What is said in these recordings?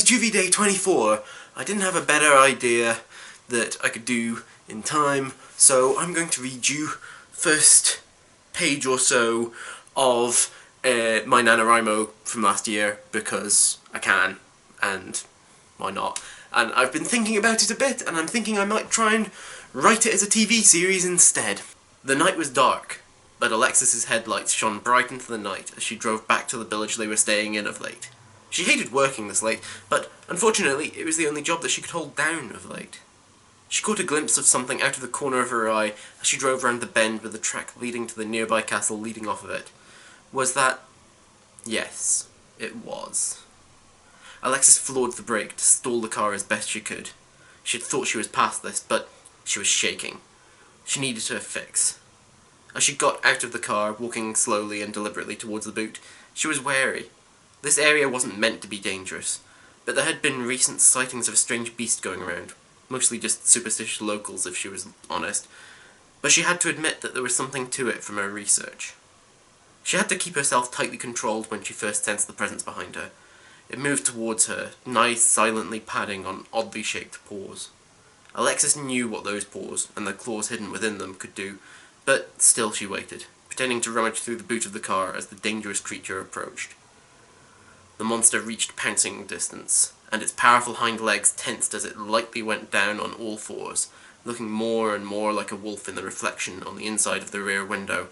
JuV Day 24. I didn't have a better idea that I could do in time, so I'm going to read you first page or so of my NaNoWriMo from last year, because I can, and why not? And I've been thinking about it a bit, and I'm thinking I might try and write it as a TV series instead. The night was dark, but Alexis's headlights shone bright into the night as she drove back to the village they were staying in of late. She hated working this late, but unfortunately it was the only job that she could hold down of late. She caught a glimpse of something out of the corner of her eye as she drove round the bend with the track leading to the nearby castle leading off of it. Was that? Yes, it was. Alexis floored the brake to stall the car as best she could. She had thought she was past this, but she was shaking. She needed her fix. As she got out of the car, walking slowly and deliberately towards the boot, she was wary. This area wasn't meant to be dangerous, but there had been recent sightings of a strange beast going around, mostly just superstitious locals if she was honest, but she had to admit that there was something to it from her research. She had to keep herself tightly controlled when she first sensed the presence behind her. It moved towards her, knives silently padding on oddly shaped paws. Alexis knew what those paws, and the claws hidden within them, could do, but still she waited, pretending to rummage through the boot of the car as the dangerous creature approached. The monster reached pouncing distance, and its powerful hind legs tensed as it lightly went down on all fours, looking more and more like a wolf in the reflection on the inside of the rear window.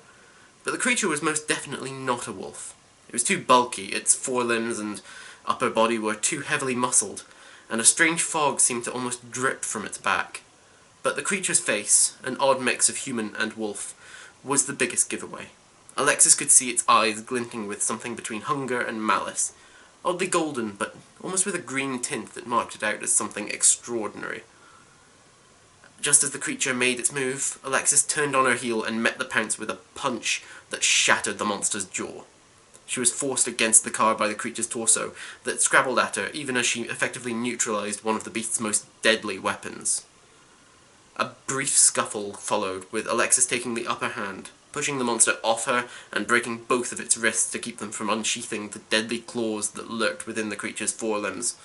But the creature was most definitely not a wolf. It was too bulky, its forelimbs and upper body were too heavily muscled, and a strange fog seemed to almost drip from its back. But the creature's face, an odd mix of human and wolf, was the biggest giveaway. Alexis could see its eyes glinting with something between hunger and malice, oddly golden, but almost with a green tint that marked it out as something extraordinary. Just as the creature made its move, Alexis turned on her heel and met the pounce with a punch that shattered the monster's jaw. She was forced against the car by the creature's torso that scrabbled at her even as she effectively neutralized one of the beast's most deadly weapons. A brief scuffle followed, with Alexis taking the upper hand, pushing the monster off her and breaking both of its wrists to keep them from unsheathing the deadly claws that lurked within the creature's forelimbs.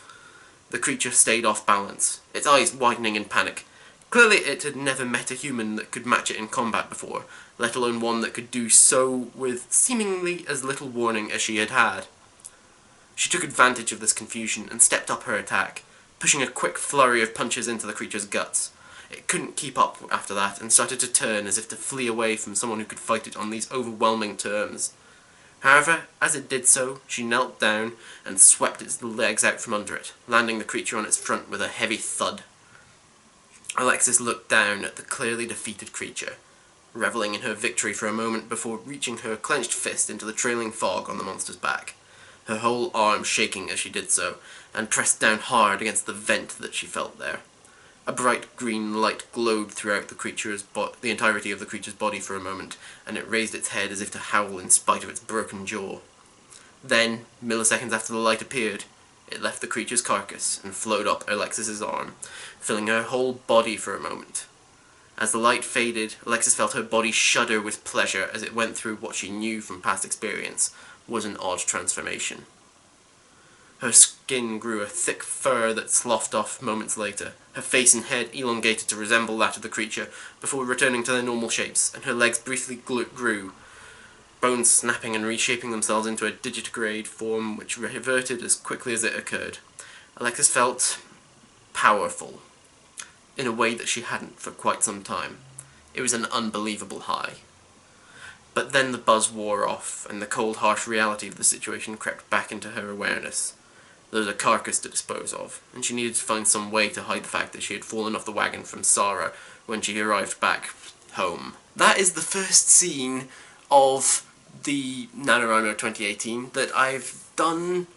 The creature stayed off balance, its eyes widening in panic. Clearly it had never met a human that could match it in combat before, let alone one that could do so with seemingly as little warning as she had had. She took advantage of this confusion and stepped up her attack, pushing a quick flurry of punches into the creature's guts. It couldn't keep up after that, and started to turn as if to flee away from someone who could fight it on these overwhelming terms. However, as it did so, she knelt down and swept its legs out from under it, landing the creature on its front with a heavy thud. Alexis looked down at the clearly defeated creature, reveling in her victory for a moment before reaching her clenched fist into the trailing fog on the monster's back, her whole arm shaking as she did so, and pressed down hard against the vent that she felt there. A bright green light glowed throughout the entirety of the creature's body for a moment, and it raised its head as if to howl in spite of its broken jaw. Then, milliseconds after the light appeared, it left the creature's carcass and flowed up Alexis's arm, filling her whole body for a moment. As the light faded, Alexis felt her body shudder with pleasure as it went through what she knew from past experience was an odd transformation. Her skin grew a thick fur that sloughed off moments later, her face and head elongated to resemble that of the creature before returning to their normal shapes, and her legs briefly grew, bones snapping and reshaping themselves into a digitigrade form which reverted as quickly as it occurred. Alexis felt powerful, in a way that she hadn't for quite some time. It was an unbelievable high. But then the buzz wore off, and the cold, harsh reality of the situation crept back into her awareness. There was a carcass to dispose of, and she needed to find some way to hide the fact that she had fallen off the wagon from Sarah when she arrived back home. That is the first scene of the NaNoWriMo 2018 that I've done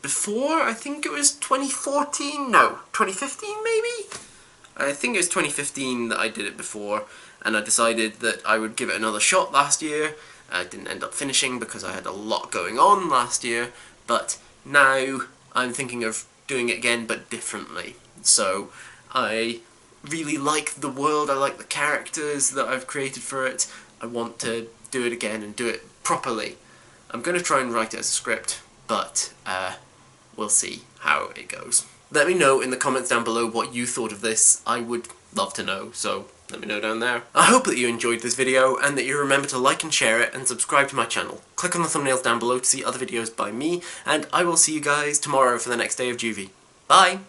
before. I think it was 2014? No, 2015 maybe? I think it was 2015 that I did it before, and I decided that I would give it another shot last year. I didn't end up finishing because I had a lot going on last year, but now I'm thinking of doing it again, but differently. So I really like the world, I like the characters that I've created for it. I want to do it again and do it properly. I'm going to try and write it as a script, but we'll see how it goes. Let me know in the comments down below what you thought of this. I would love to know, so let me know down there. I hope that you enjoyed this video and that you remember to like and share it and subscribe to my channel. Click on the thumbnails down below to see other videos by me, and I will see you guys tomorrow for the next day of JuV. Bye!